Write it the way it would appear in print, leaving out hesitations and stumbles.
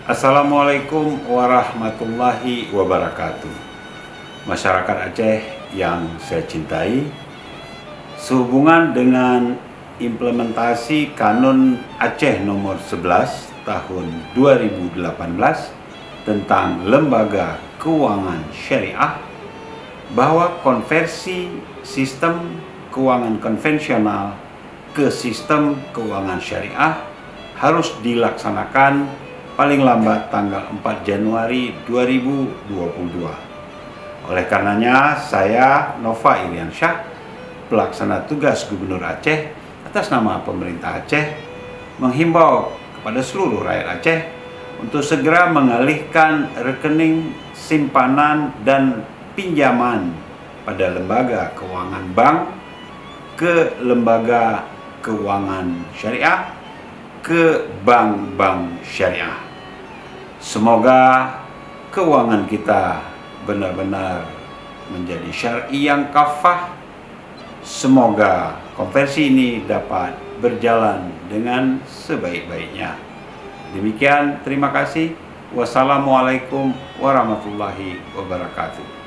Assalamualaikum warahmatullahi wabarakatuh. Masyarakat Aceh yang saya cintai, sehubungan dengan implementasi Kanun Aceh nomor 11 tahun 2018 tentang lembaga keuangan syariah, bahwa konversi sistem keuangan konvensional ke sistem keuangan syariah harus dilaksanakan paling lambat tanggal 4 Januari 2022. Oleh karenanya, saya Nova Iriansyah, pelaksana tugas Gubernur Aceh atas nama pemerintah Aceh, menghimbau kepada seluruh rakyat Aceh untuk segera mengalihkan rekening simpanan dan pinjaman pada lembaga keuangan bank ke lembaga keuangan syariah, ke bank-bank syariah. Semoga keuangan kita benar-benar menjadi syar'i yang kafah. Semoga konversi ini dapat berjalan dengan sebaik-baiknya. Demikian, terima kasih. Wassalamualaikum warahmatullahi wabarakatuh.